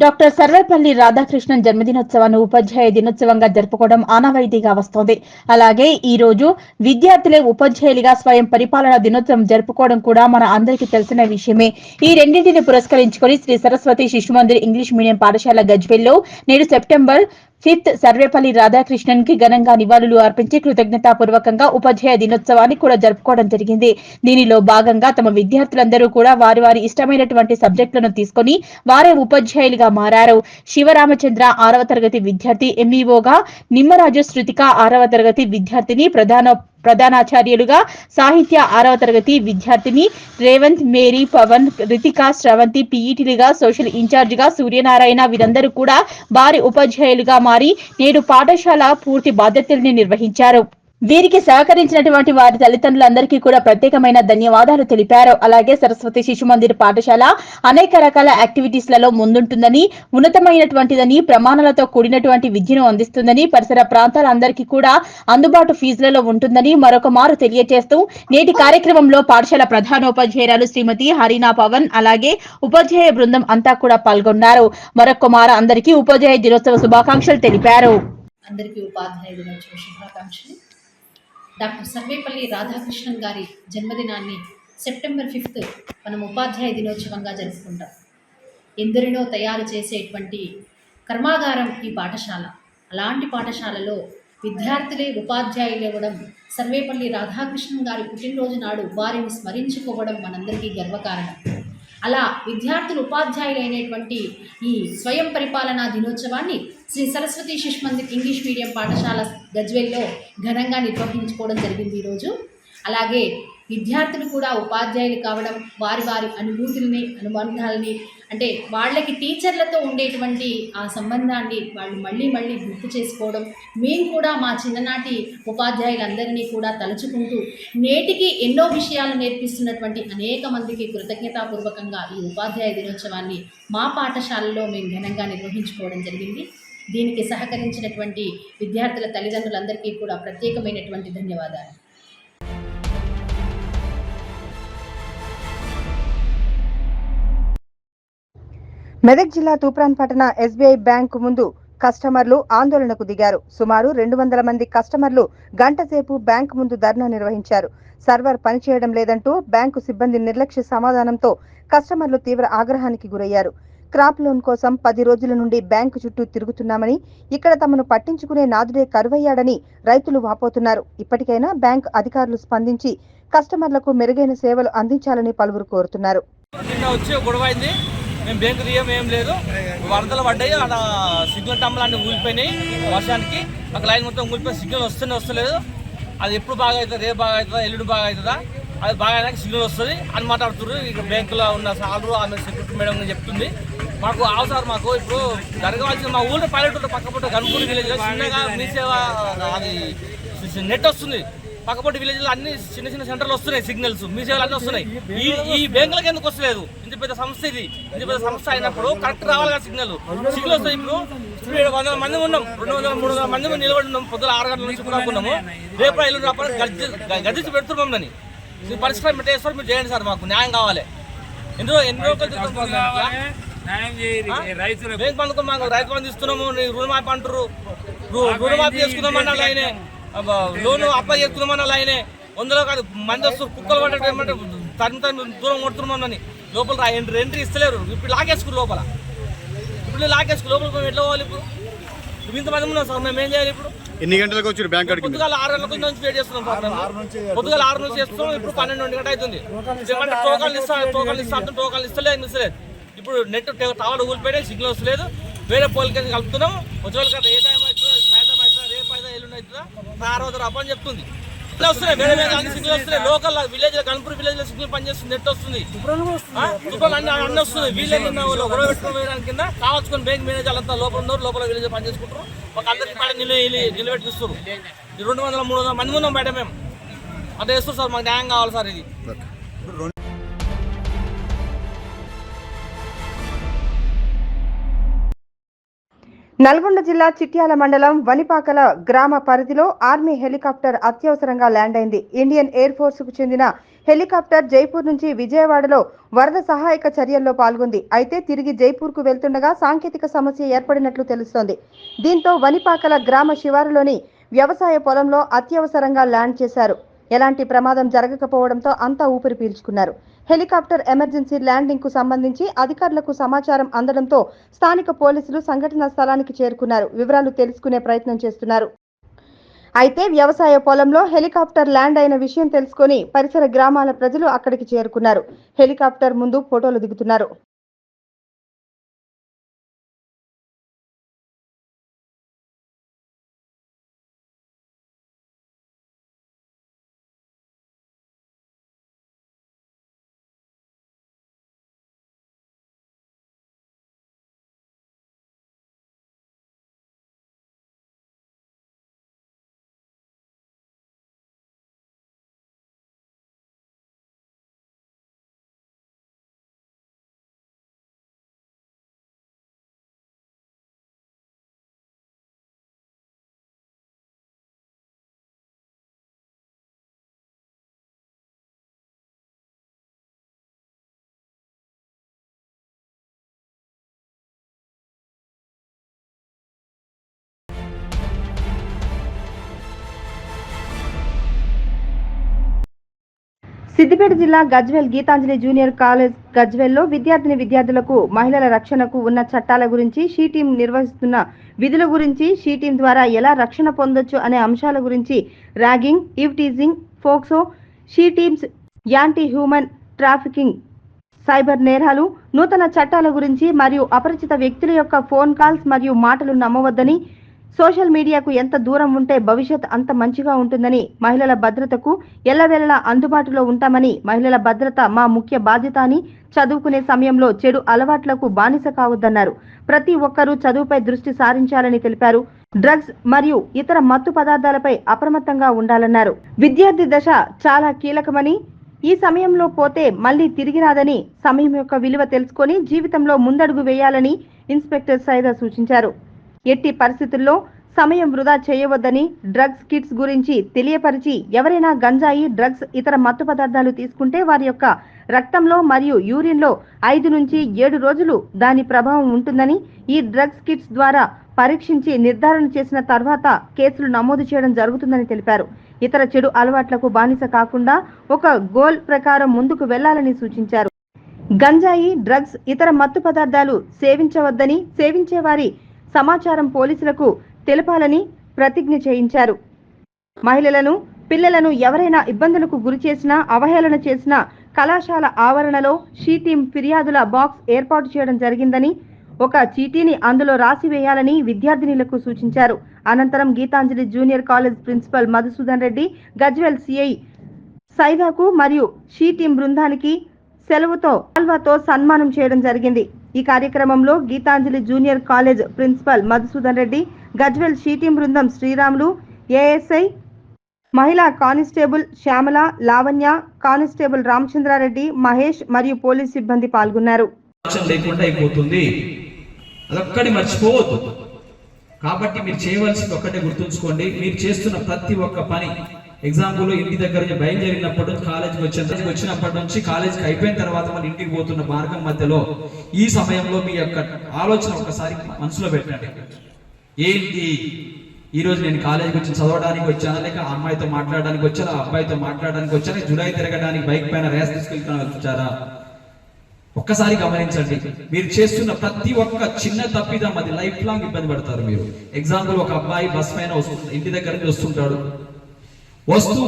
Doctor Sarvepalli Radhakrishnan జన్మదినోత్సవాన్ని ఉపాధ్యాయ దినోత్సవంగా జరుపుకోవడం ఆనవాయితీగా వస్తోంది. అలాగే ఈ రోజు విద్యార్థులే ఉపాధ్యాయులుగా స్వయం పరిపాలన దినోత్సవం జరుపుకోవడం కూడా మన అందరికీ తెలిసిన విషయమే. ఈ రెండింటిని పురస్కరించుకుని శ్రీ సరస్వతి శిశు మందిర్ ఇంగ్లీష్ మీడియం పాఠశాల గజ్వేల్లో నేడు సెప్టెంబర్ 5 సర్వేపల్లి రాధాకృష్ణన్ కి ఘనంగా నివాళులు అర్పించి కృతజ్ఞతాపూర్వకంగా ఉపాధ్యాయ దినోత్సవాన్ని కూడా జరుపుకోవడం జరిగింది. దీనిలో భాగంగా తమ విద్యార్థులందరూ కూడా వారి వారి ఇష్టమైనటువంటి సబ్జెక్టులను తీసుకుని వారే ఉపాధ్యాయులుగా మారారు. శివరామచంద్ర 6వ తరగతి విద్యార్థి ఎంఈఓగా, నిమ్మరాజు శృతిక 6వ తరగతి విద్యార్థిని ప్రధానాచార్యులుగా, సాహిత్య 6వ తరగతి విద్యార్థిని రేవంత్, మేరీ, పవన్, రితిక, శ్రవంతి పీఈటీలుగా, సోషల్ ఇన్ఛార్జ్ గా సూర్యనారాయణ వీరందరూ కూడా వారి ఉపాధ్యాయులుగా మారి నేడు పాఠశాల పూర్తి బాధ్యతల్ని నిర్వహించారు. వీరికి సహకరించినటువంటి వారి తల్లిదండ్రులందరికీ కూడా ప్రత్యేకమైన ధన్యవాదాలు తెలిపారు. అలాగే సరస్వతి శిశు మందిర్ పాఠశాల అనేక రకాల యాక్టివిటీస్ లలో ముందుంటుందని, ఉన్నతమైనటువంటిదని, ప్రమాణాలతో కూడినటువంటి విద్యను అందిస్తుందని, పరిసర ప్రాంతాలందరికీ కూడా అందుబాటు ఫీజులలో ఉంటుందని మరొక మారు తెలియజేస్తూ నేటి కార్యక్రమంలో పాఠశాల ప్రధానోపాధ్యాయురాలు శ్రీమతి హరీనా పవన్ అలాగే ఉపాధ్యాయ బృందం అంతా కూడా పాల్గొన్నారు. మరొక మారు అందరికీ ఉపాధ్యాయ దినోత్సవ శుభాకాంక్షలు తెలిపారు. అందరికీ ఉపాధ్యాయ దినోత్సవ శుభాకాంక్షలు. డాక్టర్ సర్వేపల్లి రాధాకృష్ణన్ గారి జన్మదినాన్ని సెప్టెంబర్ 5 మనం ఉపాధ్యాయ దినోత్సవంగా జరుపుకుంటాం. ఎందరినో తయారు చేసేటువంటి కర్మాగారం ఈ పాఠశాల. అలాంటి పాఠశాలలో విద్యార్థులే ఉపాధ్యాయులు ఇవ్వడం, సర్వేపల్లి రాధాకృష్ణన్ గారి పుట్టినరోజు నాడు వారిని స్మరించుకోవడం మనందరికీ గర్వకారణం. అలా విద్యార్థులు ఉపాధ్యాయులైనటువంటి ఈ స్వయం పరిపాలనా దినోత్సవాన్ని శ్రీ సరస్వతి శిశు మందిర్ ఇంగ్లీష్ మీడియం పాఠశాల గజ్వేల్లో ఘనంగా నిర్వహించుకోవడం జరిగింది ఈరోజు. అలాగే విద్యార్థులు కూడా ఉపాధ్యాయులు కావడం, వారి వారి అనుభూతుల్ని, అనుబంధాలని, అంటే వాళ్ళకి టీచర్లతో ఉండేటువంటి ఆ సంబంధాన్ని వాళ్ళు మళ్ళీ మళ్ళీ గుర్తు చేసుకోవడం, మేము కూడా మా చిన్ననాటి ఉపాధ్యాయులందరినీ కూడా తలుచుకుంటూ నేటికి ఎన్నో విషయాలు నేర్పిస్తున్నటువంటి అనేక మందికి కృతజ్ఞతాపూర్వకంగా ఈ ఉపాధ్యాయ దినోత్సవాన్ని మా పాఠశాలలో మేము ఘనంగా నిర్వహించుకోవడం జరిగింది. దీనికి సహకరించినటువంటి విద్యార్థుల తల్లిదండ్రులందరికీ కూడా ప్రత్యేకమైనటువంటి ధన్యవాదాలు. మెదక్ జిల్లా తూప్రాన్ పట్టణ ఎస్బీఐ బ్యాంకు ముందు కస్టమర్లు ఆందోళనకు దిగారు. సుమారు 200 మంది కస్టమర్లు గంటసేపు బ్యాంకు ముందు ధర్నా నిర్వహించారు. సర్వర్ పనిచేయడం లేదంటూ బ్యాంకు సిబ్బంది నిర్లక్ష్య సమాధానంతో కస్టమర్లు తీవ్ర ఆగ్రహానికి గురయ్యారు. క్రాప్ లోన్ కోసం 10 రోజుల నుండి బ్యాంకు చుట్టూ తిరుగుతున్నామని, ఇక్కడ తమను పట్టించుకునే నాదుడే కరువయ్యాడని రైతులు వాపోతున్నారు. ఇప్పటికైనా బ్యాంకు అధికారులు స్పందించి కస్టమర్లకు మెరుగైన సేవలు అందించాలని పలువురు కోరుతున్నారు. మేము బ్యాంకు తీయం ఏం లేదు, వరదలు పడ్డాయి, అక్కడ సిగ్నల్ టంబులన్నీ ఊలిపోయినాయి వర్షానికి, మాకు లైన్ మొత్తం ఊలిపోయి సిగ్నల్ వస్తలేదు. అది ఎప్పుడు బాగా అవుతుంది, రేపు బాగా అవుతుందా, ఎల్లుండి బాగా అవుతుందా, అది బాగా అయినాక సిగ్నల్ వస్తుంది అని మాట్లాడుతున్నారు. ఇక బ్యాంకులో ఉన్న సార్లు ఆమె సెక్యూరిటీ మేడం చెప్తుంది. మాకు అవసరం, మాకు ఇప్పుడు జరగవలసిన మా ఊళ్ళో పల్లెటూరు పక్కపొట్టు గన్పూర్ విలేజ్ చిన్నగా మీ సేవ అది నెట్ వస్తుంది. పక్కపొట్టి విలేజ్లో అన్ని చిన్న చిన్న సెంటర్లు వస్తున్నాయి, సిగ్నల్స్ మీ సేవలు అన్నీ వస్తున్నాయి. ఈ బ్యాంకులకు ఎందుకు వస్తలేదు? ఇంత పెద్ద సంస్థ ఇది, ఇంత పెద్ద సంస్థ అయినప్పుడు కరెక్ట్ రావాలి కదా సిగ్నల్ వస్తాయి. ఇప్పుడు 100 మంది ఉన్నాం, 200-300 మంది నిలబడి ఉన్నాం. పొద్దున 6 గంటల నుంచి కూడుకున్నాము. రేపు ఎల్లుండి రావాలి గదించి పెడుతున్నాం. దాన్ని పరిష్కారం పెట్టేస్తారు, మీరు చేయండి సార్, మాకు న్యాయం కావాలి. ఎన్ని రోజులు బ్యాంక్ బంధుకు మాకు రైతు బంధు ఇస్తున్నాము, రుణమాఫీ అంటారు, రుణమాఫీ చేసుకున్నామని అలా అయినా, లోన్ అప్లై చేస్తున్నామని అలా అయినా, 100 కాదు మంది వస్తారు, కుక్కలు పడ్డట్టు ఏమంటే తను దూరం కొడుతున్నామని లోపల ఎంట్రీ ఇస్తలేరు. ఇప్పుడు లాగేసుకుని లోపల లోపల ఎట్లా పోవాలి? ఇప్పుడు ఇంతమంది ఉన్నాం సార్, మేము ఏం చేయాలి? ఇప్పుడు ఎన్ని గంటలకు వచ్చారు బ్యాంక్? పొద్దుగాల 6 గంటల నుంచి వెయిట్ చేస్తున్నాం సార్. పొద్దుగాల 6 నుంచి చేస్తున్నాం, ఇప్పుడు 12 గంట అవుతుంది. టోకన్లు ఇస్తలేదు. ఇప్పుడు నెట్ టవర్ ఊలిపోయినాయి, సిగ్నల్ వస్తలేదు. వేరే పోలికలు కలుపుతున్నాం. వచ్చే వాళ్ళకి ఏ టైం అవుతుందా, సాయంత్రం అవుతుందా, రేపు అవుతుందా, ఎల్లుండి అవుతుందా, 6వ తరపు అని చెప్తుంది. ఇట్లా వస్తున్నాయి, వేరే వేరే అన్ని సిగ్నల్ వస్తున్నాయి. లోకల్ విలేజ్ గన్పూర్ విలేజ్ లో సిగ్నల్ పనిచేస్తుంది, నెట్ వస్తుంది, అన్ని వస్తుంది. విలేజ్ గొడవ పెట్టుకోవడానికి కింద కావచ్చుకొని బ్యాంక్ మేనేజర్ అంతా లోపల ఉన్నారు, లోపల విలేజ్ పనిచేసుకుంటారు. మాకు అందరికీ బయట నిలబెట్టిస్తారు. 200-300 మంది ఉన్నాం బయట. మేము అట్లా చేస్తారు సార్, మాకు న్యాయం కావాలి సార్. ఇది నల్గొండ జిల్లా చిట్యాల మండలం వనిపాకల గ్రామ పరిధిలో ఆర్మీ హెలికాప్టర్ అత్యవసరంగా ల్యాండ్ అయింది. ఇండియన్ ఎయిర్ ఫోర్స్ కు చెందిన హెలికాప్టర్ జైపూర్ నుంచి విజయవాడలో వరద సహాయక చర్యల్లో పాల్గొంది. అయితే తిరిగి జైపూర్కు వెళ్తుండగా సాంకేతిక సమస్య ఏర్పడినట్లు తెలుస్తోంది. దీంతో వనిపాకల గ్రామ శివారులోని వ్యవసాయ పొలంలో అత్యవసరంగా ల్యాండ్ చేశారు. ఎలాంటి ప్రమాదం జరగకపోవడంతో అంతా ఊపిరి పీల్చుకున్నారు. హెలికాప్టర్ ఎమర్జెన్సీ ల్యాండింగ్ కు సంబంధించి అధికారులకు సమాచారం అందడంతో స్థానిక పోలీసులు సంఘటనా స్థలానికి చేరుకున్నారు. వివరాలు తెలుసుకునే ప్రయత్నం చేస్తున్నారు. అయితే వ్యవసాయ పొలంలో హెలికాప్టర్ ల్యాండ్ అయిన విషయం తెలుసుకొని పరిసర గ్రామాల ప్రజలు అక్కడికి చేరుకున్నారు. హెలికాప్టర్ ముందు ఫోటోలు దిగుతున్నారు. సిద్దిపేట జిల్లా గజ్వేల్ గీతాంజలి జూనియర్ కాలేజ్ గజ్వేల్లో విద్యార్థులకు మహిళల రక్షణకు ఉన్న చట్టాల గురించి షీ టీం నిర్వహిస్తున్న విధుల గురించి షీ టీం ద్వారా ఎలా రక్షణ పొందొచ్చు అనే అంశాల గురించి ragging, eve teasing, POCSO, she teams, anti human trafficking, cyber నేరాలు, నూతన చట్టాల గురించి మరియు అపరిచిత వ్యక్తుల యొక్క ఫోన్ కాల్స్ మరియు మాటలు నమ్మవద్దని, సోషల్ మీడియాకు ఎంత దూరం ఉంటే భవిష్యత్ అంత మంచిగా ఉంటుందని, మహిళల భద్రతకు ఎల్లవేళలా అందుబాటులో ఉంటామని, మహిళల భద్రత మా ముఖ్య బాధ్యత అని, చదువుకునే సమయంలో చెడు అలవాట్లకు బానిస కావద్దన్నారు. ప్రతి ఒక్కరూ చదువుపై దృష్టి సారించాలని తెలిపారు. డ్రగ్స్ మరియు ఇతర మత్తు పదార్థాలపై అప్రమత్తంగా ఉండాలన్నారు. విద్యార్థి దశ చాలా కీలకమని, ఈ సమయంలో పోతే మళ్లీ తిరిగి రాదని, సమయం యొక్క విలువ తెలుసుకొని జీవితంలో ముందడుగు వేయాలని ఇన్స్పెక్టర్ సైదా సూచించారు. ఎట్టి పరిస్థితుల్లో సమయం వృధా చేయవద్దని, డ్రగ్స్ కిట్స్ గురించి తెలియపరిచి ఎవరైనా గంజాయి, డ్రగ్స్, ఇతర మత్తు పదార్థాలు తీసుకుంటే వారి యొక్క రక్తంలో మరియు యూరిన్లో 5 నుంచి 7 రోజులు దాని ప్రభావం ఉంటుందని, ఈ డ్రగ్స్ కిట్స్ ద్వారా పరీక్షించి నిర్ధారణ చేసిన తర్వాత కేసులు నమోదు చేయడం జరుగుతుందని తెలిపారు. ఇతర చెడు అలవాట్లకు బానిస కాకుండా ఒక గోల్ ప్రకారం ముందుకు వెళ్లాలని సూచించారు. గంజాయి, డ్రగ్స్, ఇతర మత్తు పదార్థాలు సేవించవద్దని, సేవించేవారి సమాచారం పోలీసులకు తెలపాలని ప్రతిజ్ఞ చేయించారు. మహిళలను, పిల్లలను ఎవరైనా ఇబ్బందులకు గురి చేసినా, అవహేళన చేసినా కళాశాల ఆవరణలో షీ టీం ఫిర్యాదుల బాక్స్ ఏర్పాటు చేయడం జరిగిందని, ఒక చీటీని అందులో రాసి వేయాలని విద్యార్థినులకు సూచించారు. అనంతరం Geethanjali junior college principal Madhusudan Reddy, Gajwel CI సైదాకు మరియు షీ టీం బృందానికి శాల్వాతో సన్మానం చేయడం జరిగింది. ఈ కార్యక్రమంలో Geetanjali junior college principal Madhusudan Reddy, Gajwel she team బృందం శ్రీరాములు, ఏఎస్ఐ, మహిళా కానిస్టేబుల్ శ్యామల, లావణ్య, కానిస్టేబుల్ రామచంద్రారెడ్డి, మహేష్ మరియు పోలీస్ సిబ్బంది పాల్గొన్నారు. మర్చిపోవద్దు. కాబట్టి మీరు చేయవలసింది ఒక్కటే గుర్తుంచుకోండి. మీరు చేస్తున్న ప్రతి ఒక్క పని, ఎగ్జాంపుల్ ఇంటి దగ్గర నుంచి బయలుదేరినప్పటి నుంచి కాలేజీకి వచ్చినప్పటి నుంచి కాలేజీకి అయిపోయిన తర్వాత మన ఇంటికి పోతున్న మార్గం మధ్యలో ఈ సమయంలో మీ యొక్క ఆలోచన ఒక్కసారి మనసులో పెట్టండి. ఏంటి, ఈ రోజు నేను కాలేజీకి వచ్చి చదవడానికి వచ్చానా, లేక ఆ అమ్మాయితో మాట్లాడడానికి వచ్చానా, ఆ అబ్బాయితో మాట్లాడడానికి వచ్చానా, జుడాయి తిరగడానికి బైక్ పైన రేస్ తీసుకెళ్తాను వచ్చారా? ఒక్కసారి గమనించండి. మీరు చేస్తున్న ప్రతి ఒక్క చిన్న తప్పిదం అది లైఫ్ లాంగ్ ఇబ్బంది పడతారు మీరు. ఎగ్జాంపుల్, ఒక అబ్బాయి బస్ పైన ఇంటి దగ్గర నుంచి వస్తుంటాడు, వస్తూ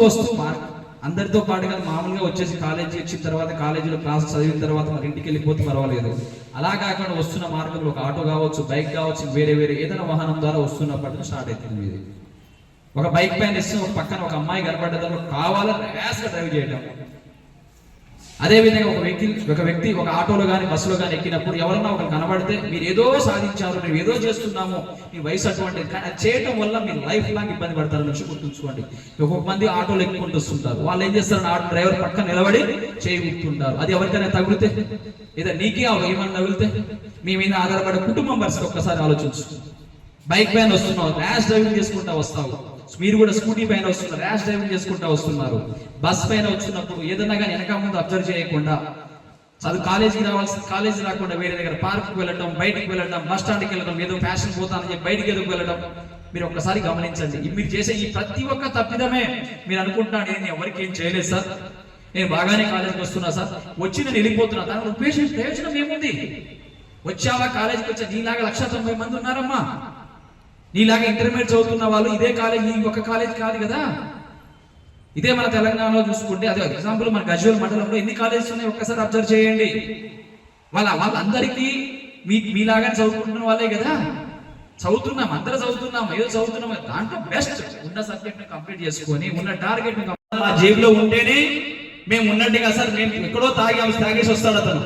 అందరితో పాటుగా మామూలుగా వచ్చేసి కాలేజీ వచ్చిన తర్వాత కాలేజీలో క్లాస్ చదివిన తర్వాత మరి ఇంటికి వెళ్ళిపోతే పర్వాలేదు. అలా కాకుండా వస్తున్న మార్గంలో ఒక ఆటో కావచ్చు, బైక్ కావచ్చు, వేరే ఏదైనా వాహనం ద్వారా వస్తున్నప్పటికీ స్టార్ట్ అవుతుంది మీది. ఒక బైక్ పైన ఇస్తే ఒక పక్కన ఒక అమ్మాయి కనపడ్డదాన్ని కావాలని ర్యాష్గా డ్రైవ్ చేయడం. అదేవిధంగా ఒక వ్యక్తి ఒక ఆటోలో కానీ బస్సులో కానీ ఎక్కినప్పుడు ఎవరన్నా ఒకరు కనబడితే మీరు ఏదో సాధించారు, మేము ఏదో చేస్తున్నాము, మీ వయసు అటువంటిది, కానీ అది చేయడం వల్ల మీరు లైఫ్ లాంగ్ ఇబ్బంది పడతారని వచ్చి గుర్తుంచుకోండి. ఒక్కొక్క మంది ఆటోలు ఎక్కుంటూ వస్తుంటారు, వాళ్ళు ఏం చేస్తారు, ఆటో డ్రైవర్ పక్కన నిలబడి చేయి ఊపుతుంటారు. అది ఎవరికైనా తగిలితే, లేదా నీకే ఏమన్నా తగిలితే మీ మీద ఆధారపడే కుటుంబం పరిస్థితి ఒక్కసారి ఆలోచించు. బైక్ పైన వస్తున్నావు, ర్యాష్ డ్రైవింగ్ చేసుకుంటా వస్తావు, మీరు కూడా స్కూటీ పైన వస్తున్నారు, ర్యాష్ డ్రైవింగ్ చేసుకుంటూ వస్తున్నారు. బస్ పైన వచ్చినప్పుడు ఏదన్నా కానీ వెనక ముందు అబ్జర్వ్ చేయకుండా, చదువు కాలేజీ రాకుండా వేరే దగ్గర పార్క్కి వెళ్ళడం, బయటికి వెళ్ళడం, బస్ స్టాండ్కి వెళ్ళడం, ఏదో ఫ్యాషన్ పోతానని చెప్పి బయటికి ఎదుగు వెళ్ళడం, మీరు ఒక్కసారి గమనించండి. మీరు చేసే ఈ ప్రతి ఒక్క తప్పిదమే మీరు అనుకుంటున్నాను నేను ఎవరికి ఏం చేయలేదు సార్, నేను బాగానే కాలేజీకి వస్తున్నా సార్, వచ్చి నేను వెళ్ళిపోతున్నా, దాని ప్రయోజనం ఏముంది? వచ్చావా కాలేజీకి వచ్చా, నీలాగా 190 మంది ఉన్నారమ్మా, నీలాగా ఇంటర్మీడియట్ చదువుతున్న వాళ్ళు ఇదే కాలేజ్, ఈ ఒక కాలేజ్ కాదు కదా. ఇదే మన తెలంగాణలో చూసుకుంటే, అదే ఎగ్జాంపుల్ మన గజ్వేల్ మండలంలో ఎన్ని కాలేజెస్ ఉన్నాయి ఒక్కసారి అబ్జర్వ్ చేయండి. వాళ్ళందరికీ మీలాగా చదువుకుంటున్న వాళ్ళే కదా. చదువుతున్నాం, అందరూ చదువుతున్నాం, ఏదో చదువుతున్నాం, దాంట్లో బెస్ట్ ఉన్న సబ్జెక్ట్ ని కంప్లీట్ చేసుకొని ఉన్న టార్గెట్ మా జేబులో ఉంటేనే మేము ఉన్నట్టుగా సార్. మేము ఎక్కడో తాగేసి వస్తాడు అతను,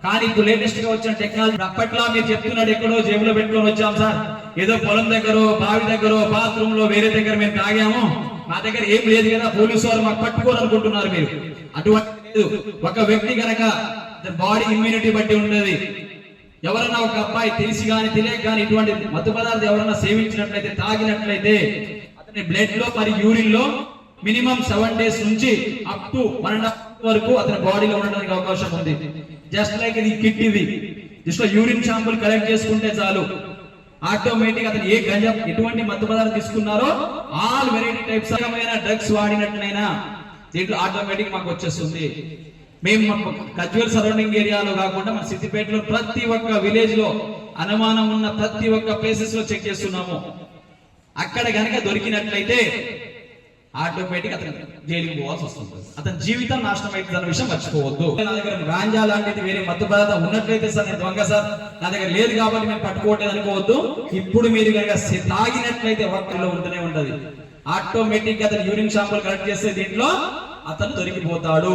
కానీ ఇప్పుడు లేటెస్ట్ గా వచ్చిన టెక్నాలజీ అప్పట్లో మీరు చెప్తున్నాడు ఎక్కడో జేబులో పెట్టుకొని వచ్చాం సార్, ఏదో పొలం దగ్గర, బావి దగ్గర, బాత్రూమ్ లో వేరే దగ్గర మేము తాగాము, మా దగ్గర ఏం లేదు కదా, పోలీసు వారు మాకు పట్టుకోవాలనుకుంటున్నారు. మీరు అటువంటి లేదు. ఒక వ్యక్తి కనుక బాడీ ఇమ్యూనిటీ బట్టి ఉండేది. ఎవరన్నా ఒక అబ్బాయి తెలిసి కానీ తెలియక కానీ ఇటువంటి మత్తు పదార్థం ఎవరన్నా సేవించినట్లయితే, తాగినట్లయితే అతని బ్లడ్ లో మరి యూరిన్ లో మినిమం 7 days నుంచి అప్ టు 1.5 months వరకు అతని బాడీలో ఉండడానికి అవకాశం ఉంది. జస్ట్ లైక్ ఇది కిట్, ఇది జస్ట్ యూరిన్ శాంపుల్ కలెక్ట్ చేసుకుంటే చాలు, ఆటోమేటిక్ అతను ఏ గంజా ఎటువంటి మత్తు పదార్థం తీసుకున్నారో ఆల్ వెరైటీ టైప్స్ డ్రగ్స్ వాడినట్లయినా దీంట్లో ఆటోమేటిక్ మాకు వచ్చేస్తుంది. మేము గజ్వేల్ సరౌండింగ్ ఏరియాలో కాకుండా మన సిద్దిపేటలో ప్రతి ఒక్క విలేజ్ లో అనుమానం ఉన్న ప్రతి ఒక్క ప్లేసెస్ లో చెక్ చేస్తున్నాము. అక్కడ గనక దొరికినట్లయితే ఆటోమేటిక్ అతను జైలుకి పోవాల్సి వస్తుంది, అతని జీవితం నాశనం అవుతుంది అన్న విషయం మర్చిపోవద్దు. నా దగ్గర గాంజా లాంటిది వేరే మత్తు పదార్థం ఉన్నట్లయితే సార్ నేను దొంగ సార్, నా దగ్గర లేదు కాబట్టి మేము పట్టుకోవట్లేదు అనుకోవద్దు. ఇప్పుడు మీరు కనుక తాగినట్లయితే ఒక్కరిలో ఉంటూనే ఉంటది, ఆటోమేటిక్ అతను యూరిన్ శాంపుల్ కలెక్ట్ చేస్తే దీంట్లో అతను దొరికిపోతాడు.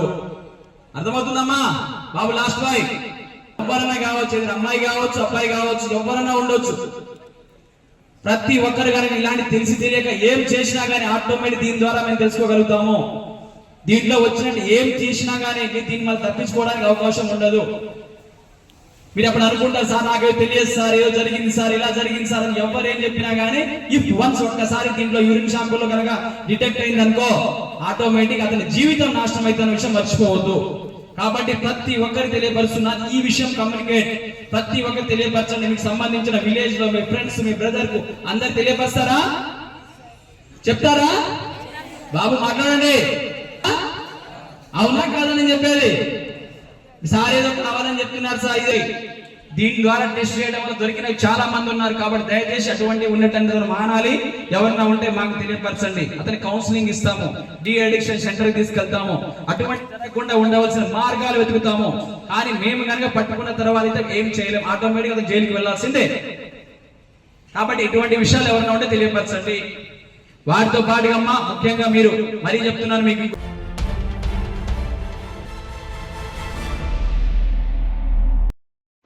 అర్థమవుతుందమ్మా బాబు? లాస్ట్ బాయ్ ఎవరన్నా కావచ్చు, అమ్మాయి కావచ్చు, అబ్బాయి కావచ్చు, ఎవరన్నా ఉండొచ్చు, ప్రతి ఒక్కరు కనుక ఇలాంటి తెలిసి తెలియక ఏం చేసినా గానీ ఆటోమేటిక్ దీని ద్వారా మేము తెలుసుకోగలుగుతాము. దీంట్లో వచ్చినట్టు ఏం చేసినా గానీ దీన్ని మళ్ళీ తప్పించుకోవడానికి అవకాశం ఉండదు. మీరు అప్పుడు అనుకుంటారు సార్ నాకేదో తెలియదు సార్, ఏదో జరిగింది సార్, ఇలా జరిగింది సార్ అని ఎవరు ఏం చెప్పినా గానీ ఇఫ్ వన్స్ ఒక్కసారి దీంట్లో యూరిన్ శాంపుల్ కనుక డిటెక్ట్ అయింది అనుకో ఆటోమేటిక్ అతని జీవితం నాశనం అవుతున్న విషయం మర్చిపోవద్దు. కాబట్టి ప్రతి ఒక్కరికి తెలియపరుస్తున్నా ఈ విషయం కమ్యూనికేట్, ప్రతి ఒక్కరు తెలియపరచండి. మీకు సంబంధించిన విలేజ్ లో మీ ఫ్రెండ్స్, మీ బ్రదర్ కు అందరు తెలియపరుస్తారా? చెప్తారా? బాబు మాట్లాడండి, అవునా కాదని చెప్పేది. సార్ ఏదో కావాలని చెప్తున్నారు సార్, ఇది దీని ద్వారా టెస్ట్ చేయడం వల్ల దొరికిన చాలా మంది ఉన్నారు. కాబట్టి దయచేసి అటువంటి ఉన్నట్టు మానాలి. ఎవరన్నా ఉంటే మాకు తెలియపరచండి, అతని కౌన్సిలింగ్ ఇస్తాము, డి అడిక్షన్ సెంటర్ కి తీసుకెళ్తాము, అటువంటి జరగకుండా ఉండవలసిన మార్గాలు వెతుకుతాము. కానీ మేము కనుక పట్టుకున్న తర్వాత అయితే ఏం చేయలేము, ఆటోమేటిక్ అతను జైలుకి వెళ్లాల్సిందే. కాబట్టి ఇటువంటి విషయాలు ఎవరన్నా ఉంటే తెలియపరచండి. వాటితో పాటుగా అమ్మా ముఖ్యంగా మీరు మరీ చెప్తున్నాను మీకు,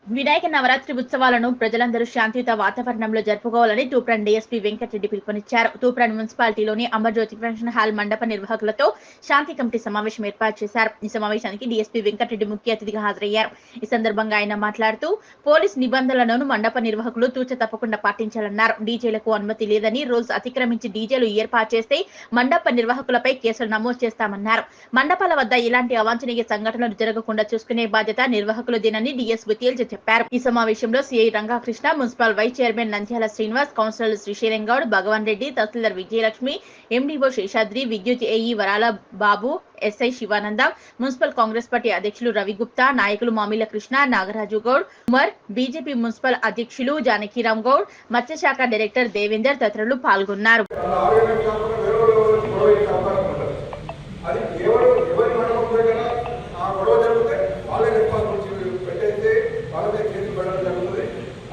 వినాయక నవరాత్రి ఉత్సవాలను ప్రజలందరూ శాంతియుత వాతావరణంలో జరుపుకోవాలని తూప్రాన్ డీఎస్పీ వెంకటరెడ్డి పిలుపునిచ్చారు. తూప్రాన్ మున్సిపాలిటీలోని అమర్జ్యోతి ఫంక్షన్ హాల్ మండప నిర్వాహకులతో శాంతి కమిటీ సమావేశం ఏర్పాటు చేశారు. ఈ సమావేశానికి డీఎస్పీ వెంకటరెడ్డి ముఖ్య అతిథిగా హాజరయ్యారు. ఈ సందర్భంగా ఆయన మాట్లాడుతూ పోలీస్ నిబంధనలను మండప నిర్వాహకులు తూచ తప్పకుండా పాటించాలన్నారు. డీజేలకు అనుమతి లేదని, రూల్స్ అతిక్రమించి డీజేలు ఏర్పాటు చేస్తే మండప నిర్వాహకులపై కేసులు నమోదు చేస్తామన్నారు. మండపాల వద్ద ఇలాంటి అవాంఛనీయ సంఘటనలు జరగకుండా చూసుకునే బాధ్యత నిర్వాహకులదేనని డీఎస్పీ తేల్చి చెప్పారు. ఈ సమావేశంలో CI Rangakrishna, municipal vice chairman Nandyala Srinivas, councillor Srisailam Goud, Bhagavan Reddy, tahsildar Vijayalakshmi, MDO Seshadri, విద్యుత్ AE Varala Babu, SI Sivananda, municipal Congress party అధ్యక్షులు రవి గుప్తా, నాయకులు మామిల కృష్ణ, నాగరాజు గౌడ్, ఉమర్, బీజేపీ మున్సిపల్ అధ్యక్షులు జానకిరామ్ గౌడ్, మత్స్యశాఖ డైరెక్టర్ దేవేందర్ తదితరులు పాల్గొన్నారు.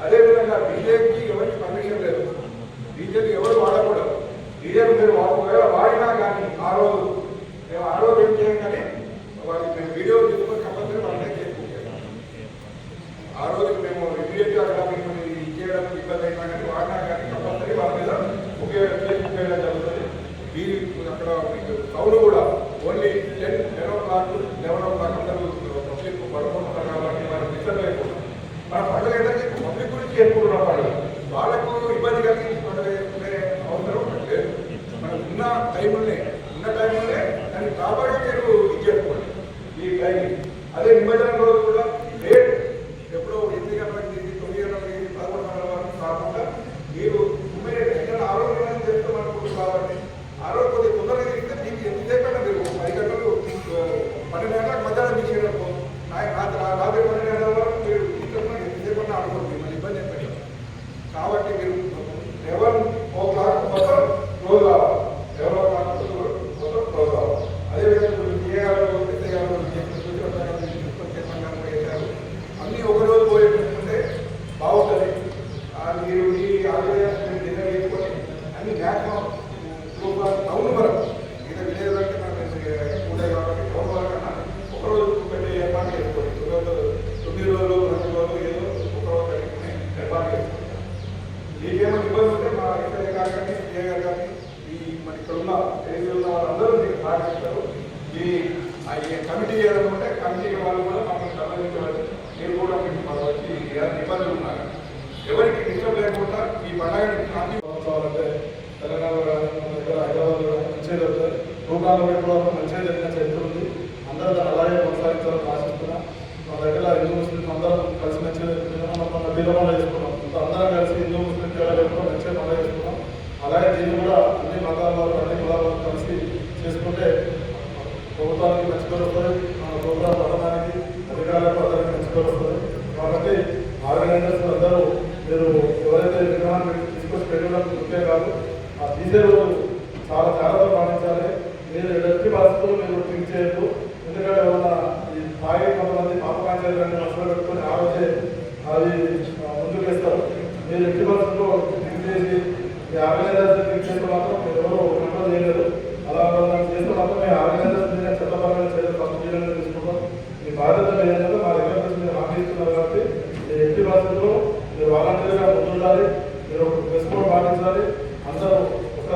అదేవిధంగా డీజేకి ఎవరికి పర్మిషన్ లేదు, డీజేకి ఎవరు వాడకూడదు. డీజేలు మీరు వాడినా కానీ ఆ రోజు ఏం చేయం కానీ వాళ్ళకి మేము వీడియో తీసుకొని కంపల్సరీ వాళ్ళనే చేసుకుంటాం. ఆ రోజు మేము ఇమీడియట్గా మీకు ఇచ్చేయడం ఇబ్బంది అయినా కానీ వాడినా కానీ కంపల్సరీ వాళ్ళ మీద కేసు చేయడం జరుగుతుంది. మీరు అక్కడ మీకు సౌండ్ కూడా ఓన్లీ 10 o'clock 11 o'clock అందరూ పబ్లిక్ పడుకుంటున్నారు కాబట్టి వాళ్ళకి డిస్టర్బ్ అయిపోతుంది. మన పండుగ ఏంటంటే పబ్లిక్ గురించి చేసుకుంటున్న పండుగ, వాళ్ళకు ఇబ్బంది కలిగించి పండుగ చేసుకునే అవసరం లేదు. మనం ఆర్గనైజర్స్ అందరూ మీరు ఎవరైతే విగ్రహాన్ని తీసుకొచ్చి పెట్టడం ముఖ్యం కాదు, ఆ తీసే రోజు చాలా జాగ్రత్తగా పాటించాలి. మీరు ఎట్టి పరిస్థితులు మీరు థింక్ చేయొద్దు. ఎందుకంటే ఏమన్నా ఈ తాగి కొంతమంది పాప పంచాయతీ మనసులో పెట్టుకొని ఆ రోజే అది ముందుకు వేస్తారు. మీరు ఎట్టి పరిస్థితుల్లో థింక్ చేసి మీ ఆర్గనైజర్స్ థింక్ చేస్తే మాత్రం మీరు ఎవరు కంట్రోల్ చేయలేదు. అలా చేస్తే మాత్రం మీ ఆర్గనైజర్స్ మీద చట్టపరమైన చర్యలు తప్పు తీసుకుంటాం. మీ బాధ్యత లేదంటే మా దగ్గర మీరు హామీ ఇస్తున్నారు కాబట్టి మీరు ఎట్టి పరిస్థితుల్లో మీరు వాలంటీర్గా ముందుండాలి. మీరు ఒక ప్రెస్ కోడ్ పాటించాలి. అందరూ ఒక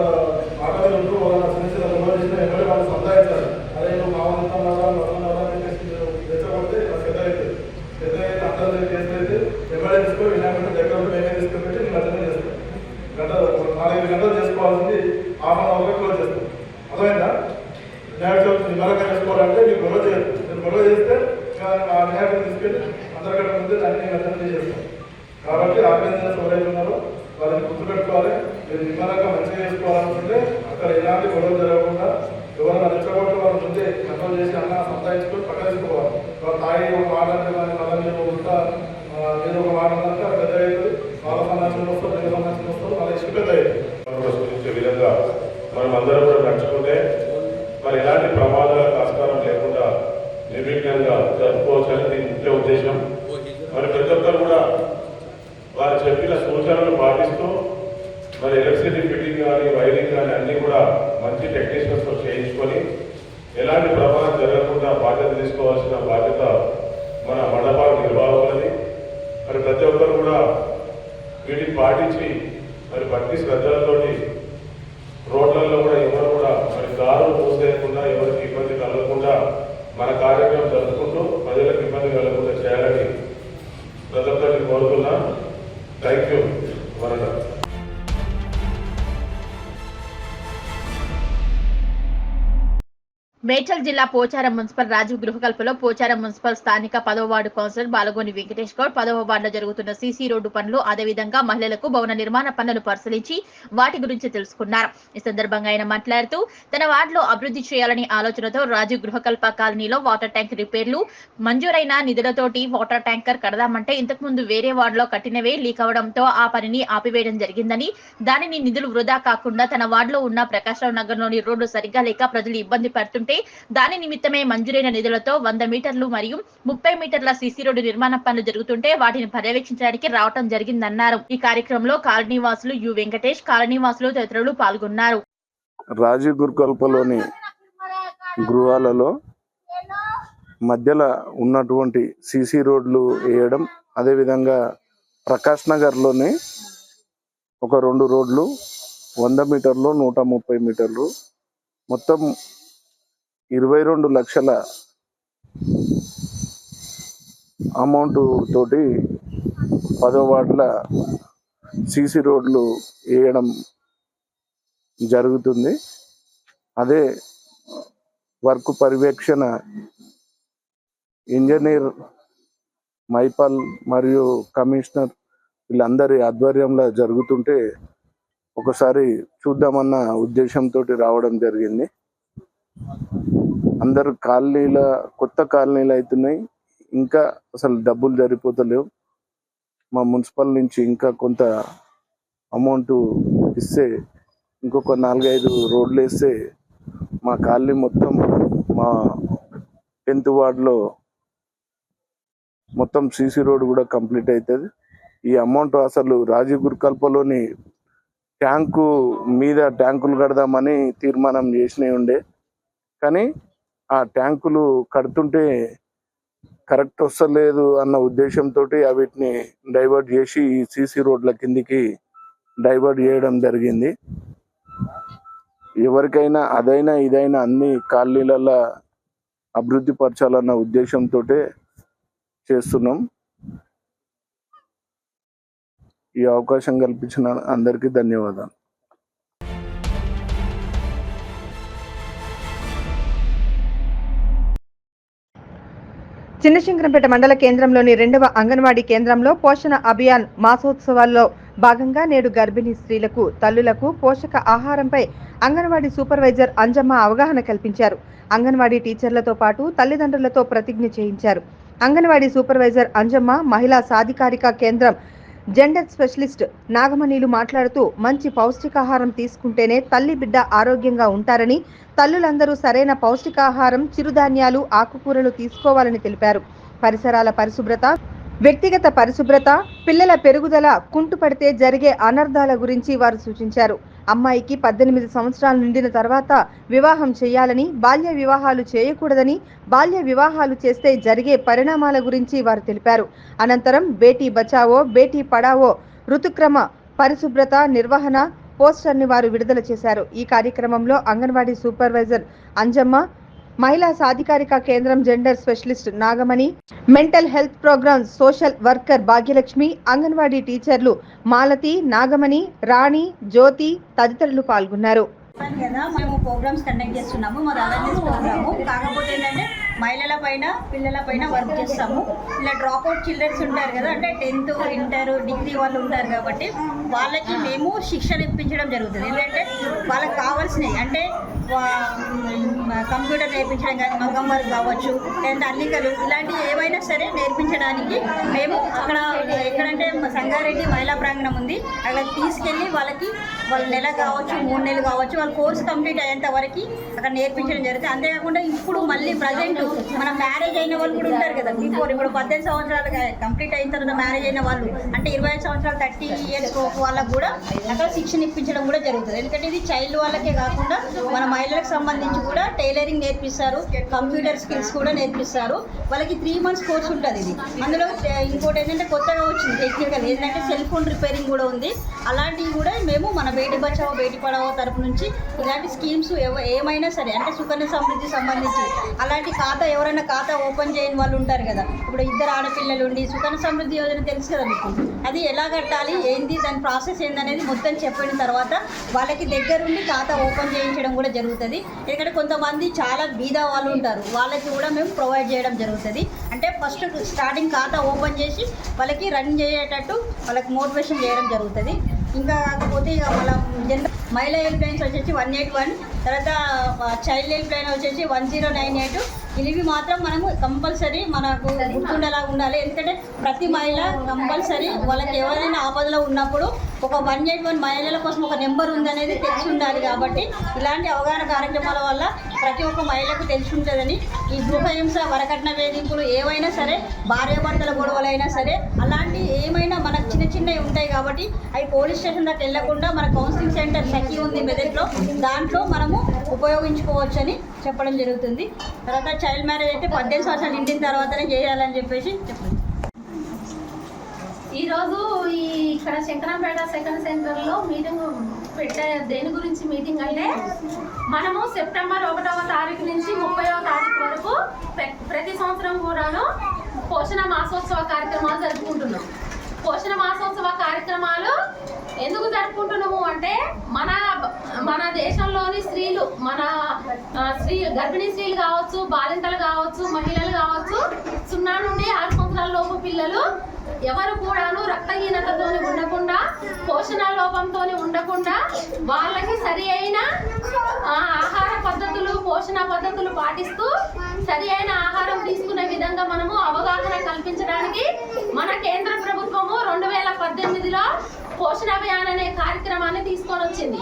మాట మీద ఉంటూ వాళ్ళ చిన్న చిన్న రిమోట్ చేసిన ఎవరి వాళ్ళు సంపాదించాలి. అదే నువ్వు మామూలుగా రెచ్చగొడితే పెద్ద అవుతుంది. పెద్ద అయితే అందరూ చేస్తే ఎవరైనా తీసుకొని వినాయకుడు దగ్గర మేమే తీసుకొని పెట్టి నేను అర్థమే చేస్తాను. 4-5 గంటలు చేసుకోవాల్సింది ½ అవర్లో క్లోజ్ చేస్తాం. అర్థమైందా? వినాయకుడు నిమ్మరంగా చేసుకోవాలంటే మీరు గొడవ చేయదు. నేను గొడవ చేస్తే ఆ వినాయకుడు తీసుకెళ్ళి అందరికంటే ముందే దాన్ని నేను అర్థం చేస్తాను. కాబట్టి ఆర్గనైజర్స్ ఎవరైతే ఉన్నారో వాళ్ళని గుర్తుపెట్టుకోవాలి. మీరు నిమ్మరంగా మంచిగా చేసుకోవాలనుకుంటే అక్కడ ఎలాంటి గొడవ జరగకుండా ఎవరైనా రెచ్చగొట్టి వాళ్ళ ముందే కంట్రోల్ చేసి అన్న సంపాదించుకొని పక్కన తీసుకోవాలి. వాళ్ళ తాయి ఒక మాట అంటే కానీ మళ్ళీ మీరు ఉంటా మీరు ఒక మాట అంటే పెద్ద అవుతుంది. వాళ్ళ సమాచారం వస్తారు, మీరు సమాచారం వస్తారు, వాళ్ళ ఇష్ట పెద్ద అవుతుంది. సూచించే విధంగా మనం అందరం కూడా నడుచుకుంటే మరి ఎలాంటి ప్రమాదాల ఆస్కారం లేకుండా నిర్విఘ్నంగా జరుపుకోవచ్చని దీని ముఖ్య ఉద్దేశం. మరి ప్రతి ఒక్కరు కూడా వారు చెప్పిన సూచనలు పాటిస్తూ మరి ఎలక్ట్రిసిటీ ఫిట్టింగ్ కానీ వైరింగ్ కానీ అన్నీ కూడా మంచి టెక్నీషియన్స్తో చేయించుకొని ఎలాంటి ప్రమాదం జరగకుండా బాధ్యత తీసుకోవాల్సిన బాధ్యత మన మండపాల నిర్వాహకులది. మరి ప్రతి ఒక్కరు కూడా వీటిని పాటించి మరి భక్తి శ్రద్ధలతోటి రోడ్లలో కూడా ఎవరు కూడా మరి దారులు మూసేయకుండా ఎవరికి ఇబ్బంది కలగకుండా మన కార్యక్రమం జరుపుకుంటూ ప్రజలకు ఇబ్బంది కలగకుండా చేయాలని ప్రతి ఒక్కరిని కోరుతున్నా. Thank you. వరద మేడ్చల్ జిల్లా పోచారం మున్సిపల్ రాజీవ్ గృహకల్పలో పోచారం మున్సిపల్ స్థానిక 10వ వార్డు కౌన్సిలర్ బాలగోని వెంకటేష్ గౌడ్ 10వ వార్డులో జరుగుతున్న సీసీ రోడ్డు పనులు అదేవిధంగా మహిళలకు భవన నిర్మాణ పనులను పరిశీలించి వాటి గురించి తెలుసుకున్నారు. ఈ సందర్భంగా ఆయన మాట్లాడుతూ తన వార్డులో అభివృద్ధి చేయాలని ఆలోచనతో రాజీవ్ గృహకల్ప కాలనీలో వాటర్ ట్యాంక్ రిపేర్లు మంజూరైన నిధులతోటి వాటర్ ట్యాంకర్ కడదామంటే ఇంతకు ముందు వేరే వార్డులో కట్టినవే లీక్ అవడంతో ఆ పనిని ఆపివేయడం జరిగిందని, దానిని నిధులు వృధా కాకుండా తన వార్డులో ఉన్న ప్రకాశరావు నగర్లోని రోడ్డు సరిగ్గా లేక ప్రజలు ఇబ్బంది పడుతుంటే దాని నిమిత్తమే మంజూరైన నిధులతో 100 మీటర్లు మరియు 30 మీటర్ల సీసీ రోడ్డు నిర్మాణ పనులు జరుగుతుంటే వాటిని పర్యవేక్షించడానికి రావడం జరిగిందన్నారు. ఈ కార్యక్రమంలో కాలనీవాసులు యు వెంకటేష్, కాలనీవాసులు తదితరులు పాల్గొన్నారు. రాజీవ్ గురుకల్పలోని గృహాలలో మధ్యలో ఉన్నటువంటి సీసీ రోడ్లు వేయడం, అదేవిధంగా ప్రకాష్ నగర్లోని ఒక 2 రోడ్లు 100 మీటర్లు 130 మీటర్లు మొత్తం 22 లక్షల అమౌంట్ తోటి 10వ వార్డుల సీసీ రోడ్లు వేయడం జరుగుతుంది. అదే వర్క్ పర్యవేక్షణ ఇంజనీర్ మైపాల్ మరియు కమిషనర్ వీళ్ళందరి ఆధ్వర్యంలో జరుగుతుంటే ఒకసారి చూద్దామన్న ఉద్దేశంతో రావడం జరిగింది. అందరు కొత్త కాలనీలు అవుతున్నాయి. ఇంకా అసలు డబ్బులు సరిపోతలేవు. మా మున్సిపల్ నుంచి ఇంకా కొంత అమౌంట్ ఇస్తే ఇంకొక 4-5 రోడ్లు వేస్తే మా కాలనీ మొత్తం మా 10th వార్డులో మొత్తం సీసీ రోడ్ కూడా కంప్లీట్ అవుతుంది. ఈ అమౌంట్ అసలు రాజీవ్ గురుకల్పలోని ట్యాంకు మీద ట్యాంకులు కడదామని తీర్మానం చేసినవి ఉండే, కానీ ఆ ట్యాంకులు కడుతుంటే కరెక్ట్ వస్తలేదు అన్న ఉద్దేశంతో వీటిని డైవర్ట్ చేసి ఈ సీసీ రోడ్ల కిందికి డైవర్ట్ చేయడం జరిగింది. ఎవరికైనా అదైనా ఇదైనా అన్ని కాలనీలలో అభివృద్ధి పరచాలన్న ఉద్దేశంతో చేస్తున్నాం. ఈ అవకాశం కల్పించిన అందరికీ ధన్యవాదాలు. చిన్నశంకరంపేట మండల కేంద్రంలోని 2వ అంగన్వాడీ కేంద్రంలో పోషణ అభియాన్ మాసోత్సవాల్లో భాగంగా నేడు గర్భిణీ స్త్రీలకు, తల్లులకు పోషక ఆహారంపై అంగన్వాడీ సూపర్వైజర్ అంజమ్మ అవగాహన కల్పించారు. అంగన్వాడీ టీచర్లతో పాటు తల్లిదండ్రులతో ప్రతిజ్ఞ చేయించారు. అంగన్వాడీ సూపర్వైజర్ అంజమ్మ, మహిళా సాధికారిక కేంద్రం జెండర్ స్పెషలిస్ట్ నాగమణిలు మాట్లాడుతూ మంచి పౌష్టికాహారం తీసుకుంటేనే తల్లి బిడ్డ ఆరోగ్యంగా ఉంటారని, తల్లులందరూ సరైన పౌష్టికాహారం, చిరుధాన్యాలు, ఆకుకూరలు తీసుకోవాలని తెలిపారు. పరిసరాల పరిశుభ్రత, వ్యక్తిగత పరిశుభ్రత, పిల్లల పెరుగుదల కుంటుపడితే జరిగే అనర్థాల గురించి వారు సూచించారు. అమ్మాయికి 18 సంవత్సరాలు నిండిన తర్వాత వివాహం చేయాలని, బాల్య వివాహాలు చేయకూడదని, బాల్య వివాహాలు చేస్తే జరిగే పరిణామాల గురించి వారు తెలిపారు. అనంతరం బేటీ బచావో బేటీ పడావో ఋతుక్రమ పరిశుభ్రత నిర్వహణ పోస్టర్ని వారు విడుదల చేశారు. ఈ కార్యక్రమంలో అంగన్వాడీ సూపర్వైజర్ అంజమ్మ, మహిళా సాధికారిక కేంద్రం gender specialist Nagamani, mental health program social worker Bhagyalakshmi, anganwadi టీచర్లు మాలతి, నాగమణి, రాణి, జ్యోతి తదితరులు పాల్గొన్నారు. కదా మేము ప్రోగ్రామ్స్ కండక్ట్ చేస్తున్నాము. మాది అవేర్నెస్ ప్రోగ్రాము. కాకపోతే ఏంటంటే మహిళల పైన, పిల్లల పైన వర్క్ చేస్తాము. ఇలా డ్రాప్ అవుట్ చిల్డ్రన్స్ ఉంటారు కదా, అంటే 10th, ఇంటర్, డిగ్రీ వాళ్ళు ఉంటారు కాబట్టి వాళ్ళకి మేము శిక్షణ ఇప్పించడం జరుగుతుంది. ఎందుకంటే వాళ్ళకి కావాల్సినవి అంటే కంప్యూటర్ నేర్పించడం కానీ, మగ్గం వర్క్ కావచ్చు, లేదా అల్లికలు ఇలాంటివి ఏవైనా సరే నేర్పించడానికి మేము అక్కడ ఎక్కడంటే సంగారెడ్డి మహిళా ప్రాంగణం ఉంది, అక్కడ తీసుకెళ్ళి వాళ్ళకి వాళ్ళ నెల కావచ్చు, 3 నెలలు కావచ్చు, వాళ్ళ కోర్స్ కంప్లీట్ అయ్యేంత వరకు అక్కడ నేర్పించడం జరుగుతుంది. అంతేకాకుండా ఇప్పుడు మళ్ళీ ప్రజెంట్ మన మ్యారేజ్ అయిన వాళ్ళు కూడా ఉంటారు కదా, బిఫోర్ ఇప్పుడు 18 సంవత్సరాలు కంప్లీట్ అయిన తర్వాత మ్యారేజ్ అయిన వాళ్ళు అంటే 25 సంవత్సరాలు 30 ఇయర్స్ వాళ్ళకు కూడా అక్కడ శిక్షణ ఇప్పించడం కూడా జరుగుతుంది. ఎందుకంటే ఇది చైల్డ్ వాళ్ళకే కాకుండా మన మహిళలకు సంబంధించి కూడా టైలరింగ్ నేర్పిస్తారు, కంప్యూటర్ స్కిల్స్ కూడా నేర్పిస్తారు. వాళ్ళకి 3 months కోర్స్ ఉంటుంది. ఇది అందులో ఇంకోటి ఏంటంటే కొత్తగా వచ్చింది టెక్నికల్ ఏంటంటే సెల్ ఫోన్ రిపేరింగ్ కూడా ఉంది. అలాంటివి కూడా మేము మన బేటీ బచావో బేటీ పడావో తరపు నుంచి ఇలాంటి స్కీమ్స్ ఏమైనా సరే అంటే సుకన్య సమృద్ధి సంబంధించి అలాంటి ఖాతా ఎవరైనా ఖాతా ఓపెన్ చేయని వాళ్ళు ఉంటారు కదా, ఇప్పుడు 2 ఆడపిల్లలు ఉండి సుకన్య సమృద్ధి యోజన తెలుసు కదా మీకు, అది ఎలా కట్టాలి ఏంటి దాని ప్రాసెస్ ఏందనేది మొత్తం చెప్పిన తర్వాత వాళ్ళకి దగ్గరుండి ఖాతా ఓపెన్ చేయించడం కూడా జరుగుతుంది. ఎందుకంటే కొంతమంది చాలా బీద వాళ్ళు ఉంటారు, వాళ్ళకి కూడా మేము ప్రొవైడ్ చేయడం జరుగుతుంది. అంటే ఫస్ట్ స్టార్టింగ్ ఖాతా ఓపెన్ చేసి వాళ్ళకి రన్ చేసేటట్టు వాళ్ళకి మోటివేషన్ చేయడం జరుగుతుంది. ఇంకా కాకపోతే ఇక మన మహిళా హెల్ప్ లైన్స్ వచ్చేసి 181, తర్వాత చైల్డ్ హెల్ప్ లైన్ వచ్చేసి 1098. ఇవి మాత్రం మనము కంపల్సరీ మనకు గుర్తుండేలా ఉండాలి. ఎందుకంటే ప్రతి మహిళ కంపల్సరీ వాళ్ళకి ఎవరైనా ఆపదలో ఉన్నప్పుడు ఒక 181 మహిళల కోసం ఒక నెంబర్ ఉందనేది తెలిసి ఉండాలి. కాబట్టి ఇలాంటి అవగాహన కార్యక్రమాల వల్ల ప్రతి ఒక్క మహిళకు తెలిసి ఉంటుందని, ఈ గృహహింస, వరకట్న వేధింపులు ఏవైనా సరే, భార్యాభర్తల గొడవలైనా సరే అలాంటి ఏమైనా మనకు చిన్న చిన్నవి ఉంటాయి కాబట్టి అవి పోలీస్ స్టేషన్ దాకా వెళ్లకుండా మన కౌన్సిలింగ్ సెంటర్ సఖీ ఉంది మెదక్లో, దాంట్లో మనము ఉపయోగించుకోవచ్చు అని చెప్పడం జరుగుతుంది. తర్వాత చైల్డ్ మ్యారేజ్ అయితే 18 సంవత్సరాలు నిండిన తర్వాతనే చేయాలని చెప్పేసి చెప్పండి. ఈరోజు ఇక్కడ శంకరంపేట సెకండ్ సెంటర్లో మీటింగ్ పెట్టే దేని గురించి మీటింగ్ అంటే మనము సెప్టెంబర్ 1వ తారీఖు నుంచి 30వ తారీఖు వరకు ప్రతి సంవత్సరం కూడాను పోషణ మాసోత్సవ కార్యక్రమాలు జరుపుకుంటున్నాం. పోషణ మాసోత్సవ కార్యక్రమాలు ఎందుకు జరుపుకుంటున్నాము అంటే మన దేశంలోని స్త్రీలు, మన గర్భిణీ స్త్రీలు కావచ్చు, బాలింతలు కావచ్చు, మహిళలు కావచ్చు, 0 నుండి 6 సంవత్సరాల లోపు పిల్లలు ఎవరు కూడాను రక్తహీనతతో ఉండకుండా, పోషణ లోపంతో ఉండకుండా వాళ్ళకి సరి అయిన ఆహార పద్ధతులు, పోషణ పద్ధతులు పాటిస్తూ సరి అయిన ఆహారం తీసుకునే విధంగా మనము అవగాహన కల్పించడానికి మన కేంద్ర ప్రభుత్వము 2018లో పోషణ అభియాన్ అనే కార్యక్రమాన్ని తీసుకొని వచ్చింది.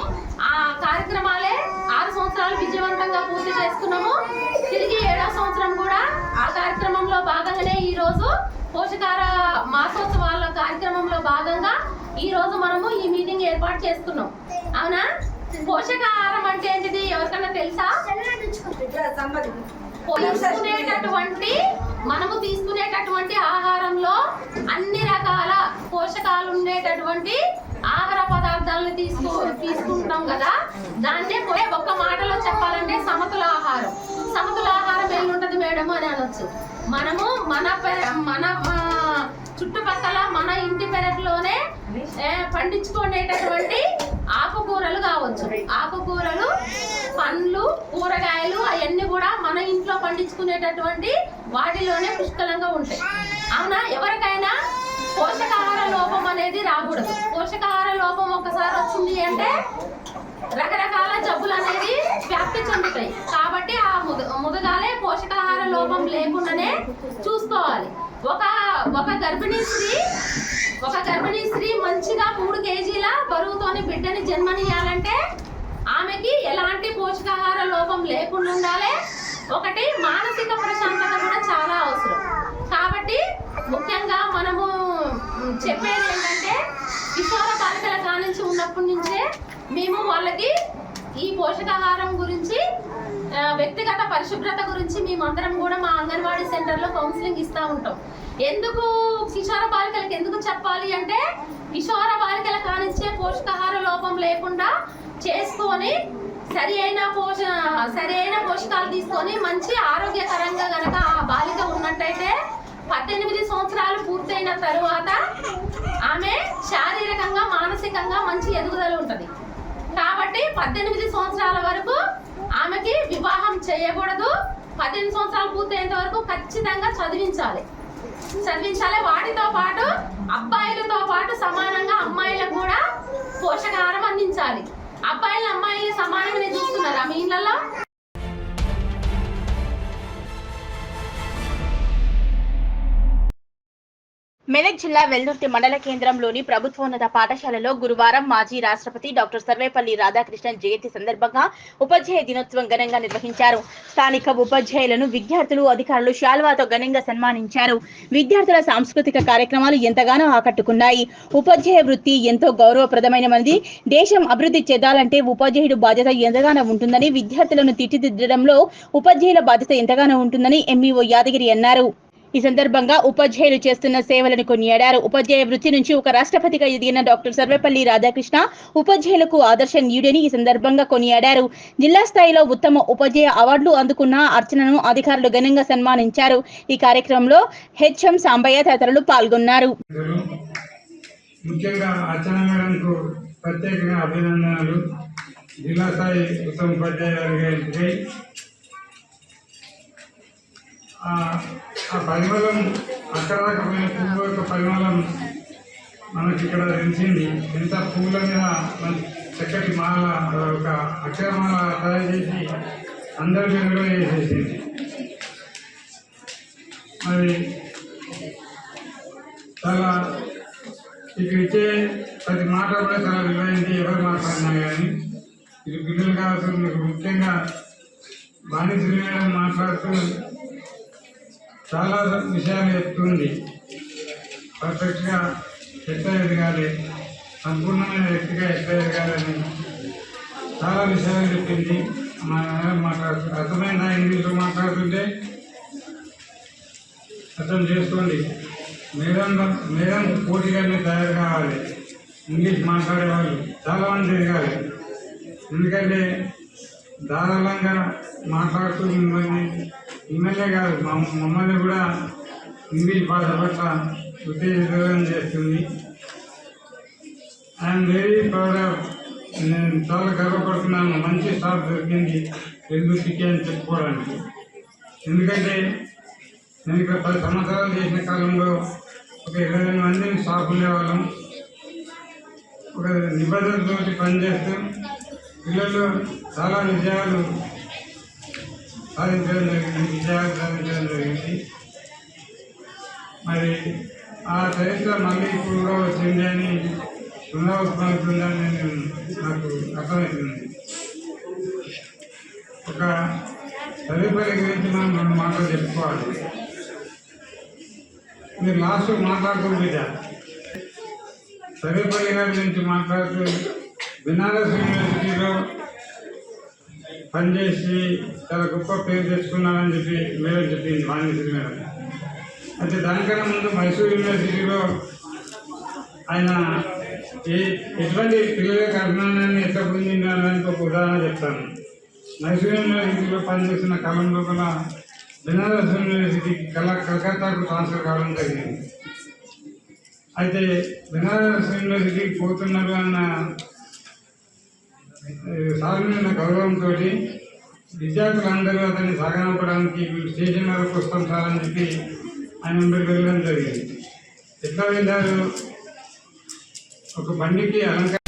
ఆ కార్యక్రమాలే 6 సంవత్సరాలు విజయవంతంగా పూర్తి చేసుకున్నాము. తిరిగి 7వ సంవత్సరం కూడా ఆ కార్యక్రమంలో భాగంగానే ఈరోజు పోషకాహార మాసోత్సవాల కార్యక్రమంలో భాగంగా ఈరోజు మనము ఈ మీటింగ్ ఏర్పాటు చేసుకున్నాం. అవునా? పోషకాహారం అంటే ఏంటిది ఎవరికన్నా తెలుసా? మనము తీసుకునేటటువంటి ఆహారంలో అన్ని రకాల పోషకాలు ఉండేటటువంటి ఆహార పదార్థాలను తీసుకుంటాం కదా, దాన్నే ఒక్క మాటలో చెప్పాలంటే సమతుల ఆహారం. సమతుల ఆహారం ఏమి ఉంటుంది మేడం అని అనొచ్చు. మనము మన చుట్టుపక్కల మన ఇంటి పెరట్లోనే పండించుకునేటటువంటి ఆకుకూరలు కావచ్చు, ఆకుకూరలు, పండ్లు, కూరగాయలు అవన్నీ కూడా మన ఇంట్లో పండించుకునేటటువంటి వాటిలోనే పుష్కలంగా ఉంటాయి. అవునా? ఎవరికైనా పోషకాహార లోపం అనేది రాకూడదు. పోషకాహార లోపం ఒకసారి వచ్చింది అంటే రకరకాల జబ్బులు అనేది వ్యాప్తి చెందుతాయి. కాబట్టి ఆ ముదగాలే పోషకాహార లోపం లేకుండానే చూసుకోవాలి. ఒక గర్భిణీ స్త్రీ మంచిగా 3 కేజీల బరువుతోని బిడ్డని జన్మనియాలంటే ఆమెకి ఎలాంటి పోషకాహార లోపం లేకుండా ఉండాలి. ఒకటి మానసిక ప్రశాంతత కూడా చాలా అవసరం. కాబట్టి ముఖ్యంగా మనము చెప్పేది ఏంటంటే కిషోర బాలికల కానించి ఉన్నప్పటి నుంచే మేము వాళ్ళకి ఈ పోషకాహారం గురించి, వ్యక్తిగత పరిశుభ్రత గురించి మేమందరం కూడా మా అంగన్వాడీ సెంటర్లో కౌన్సిలింగ్ ఇస్తూ ఉంటాం. ఎందుకు కిషోర బాలికలకు ఎందుకు చెప్పాలి అంటే కిషోర బాలికల కానించే పోషకాహార లోపం లేకుండా చేసుకొని సరి అయిన పోషకాలు తీసుకొని మంచి ఆరోగ్యకరంగా గనక ఆ బాలిక ఉన్నట్టయితే 18 సంవత్సరాలు పూర్తయిన తరువాత ఆమె శారీరకంగా మానసికంగా మంచి ఎదుగుదల ఉంటుంది. కాబట్టి 18 సంవత్సరాల వరకు ఆమెకి వివాహం చేయకూడదు. 18 సంవత్సరాలు పూర్తయినంత వరకు ఖచ్చితంగా చదివించాలి. వాటితో పాటు అబ్బాయిలతో పాటు సమానంగా అమ్మాయిలకు కూడా పోషకాహారం అందించాలి. అబ్బాయిలు అమ్మాయిలు సమానంగానే చూస్తున్నారా మీ ఇళ్ళల్లో? మెదక్ జిల్లా వెల్దుర్తి మండల కేంద్రంలోని ప్రభుత్వోన్నత పాఠశాలలో గురువారం మాజీ రాష్ట్రపతి డాక్టర్ సర్వేపల్లి రాధాకృష్ణన్ జయంతి సందర్భంగా ఉపాధ్యాయ దినోత్సవం ఘనంగా నిర్వహించారు. స్థానిక ఉపాధ్యాయులను విద్యార్థులు, అధికారులు శాల్వాతో ఘనంగా సన్మానించారు. విద్యార్థుల సాంస్కృతిక కార్యక్రమాలు ఎంతగానో ఆకట్టుకున్నాయి. ఉపాధ్యాయ వృత్తి ఎంతో గౌరవప్రదమైనది. దేశం అభివృద్ధి చెందాలంటే ఉపాధ్యాయుడు బాధ్యత ఎంతగానో ఉంటుందని, విద్యార్థులను తీర్చిదిద్దడంలో ఉపాధ్యాయుల బాధ్యత ఎంతగానో ఉంటుందని ఎంఈఓ యాదగిరి అన్నారు. ఈ సందర్భంగా ఉపాధ్యాయులు చేస్తున్న సేవలను కొనియాడారు. ఉపాధ్యాయ వృత్తి నుంచి ఒక రాష్ట్రపతిగా ఎదిగిన డాక్టర్ సర్వేపల్లి రాధాకృష్ణ ఉపాధ్యాయులకు ఆదర్శనీయుడని ఈ సందర్భంగా కొనియాడారు. జిల్లా స్థాయిలో ఉత్తమ ఉపాధ్యాయ అవార్డులు అందుకున్న అర్చనను అధికారులు ఘనంగా సన్మానించారు. ఈ కార్యక్రమంలో హెచ్ఎం సాంబయ్య తదితరులు పాల్గొన్నారు. ముఖ్యంగా అర్చన మేడంకు ప్రత్యేకంగా అభినందనలు. జిల్లా స్థాయి ఉత్తమ ఉపాధ్యాయులుగా ఆ పరిమళం అక్కడ దాకపోయిన పువ్వు యొక్క పరిమళం మనకి ఇక్కడ తెలిసింది. ఎంత పువ్వుల మీద మన చక్కటి మాల, ఒక అక్షరమాల తయారు చేసి అందరి పేరులో వేసేసింది. మరి చాలా ఇక్కడ ఇచ్చే ప్రతి మాట కూడా చాలా విలువైంది. ఎవరు మాట్లాడినా కానీ ఇది పిల్లలు కావచ్చు. మీకు ముఖ్యంగా బాణిశ్రీ మేడం మాట్లాడుతూ చాలా విషయాలు చెప్తుంది. పర్ఫెక్ట్గా ఎట్లా ఎదగాలి, సంపూర్ణమైన వ్యక్తిగా ఎట్లా ఎదగాలని చాలా విషయాలు చెప్పింది. మాట్లాడుతుంది అర్థమైందా? ఇంగ్లీష్లో మాట్లాడుతుంటే అర్థం చేసుకోండి. మేడం పోటీగానే తయారు కావాలి. ఇంగ్లీష్ మాట్లాడేవాళ్ళు చాలామంది ఎదగాలి. ఎందుకంటే ధారాళంగా మాట్లాడుతూ మిమ్మల్నే కాదు మమ్మల్ని కూడా ఇంగ్లీష్ భాష పట్ల ఉత్తేజితం చేస్తుంది. I'm very proud of. నేను చాలా గర్వపడుతున్నాను. మంచి స్టాఫ్ దొరికింది వెల్దుర్తికి అని చెప్పుకోవడానికి. ఎందుకంటే నేను ఇక్కడ 10 సంవత్సరాలు చేసిన కాలంలో ఒక 20 మందిని స్టాఫ్ ఉండేవాళ్ళం. ఒక నిబద్ధతతో పనిచేస్తూ పిల్లలు చాలా విజయాలు సాధించడం జరిగింది. మరి ఆ చరిత్ర మళ్ళీ ఇప్పుడు కూడా వచ్చింది అని పునరావృతమవుతుందని నాకు అర్థమవుతుంది. ఒక సర్వేపల్లి గురించి మనం 2 మాటలు చెప్పుకోవాలి. మీరు లాస్ట్ మాట్లాడుతుంది సర్వేపల్లి గారి గురించి మాట్లాడుతూ బెనారస్ యూనివర్సిటీలో పనిచేసి చాలా గొప్ప పేరు తెచ్చుకున్నానని చెప్పి మేడం చెప్పింది, వాణిశ్రీ మేడం. అయితే దానికన్నా ముందు మైసూర్ యూనివర్సిటీలో ఆయన ఎటువంటి పిల్లలకు అభిమానాన్ని ఎట్లా పొందిందని ఒక ఉదాహరణ చెప్తాను. మైసూర్ యూనివర్సిటీలో పనిచేసిన కాలం లోపల బెనారస్ యూనివర్సిటీ కలకత్తాకు ట్రాన్స్ఫర్ కావడం జరిగింది. అయితే బెనారస్ యూనివర్సిటీకి పోతున్నారు అన్న సాధారణ గౌరవంతో విద్యార్థులందరూ అతన్ని సాగనంపడానికి స్టేషన్ వరకు వస్తాం సార్ అని చెప్పి ఆయన ముందుకు వెళ్ళడం జరిగింది. ఎట్లా వెళ్ళారు? ఒక బండికి అలంకారం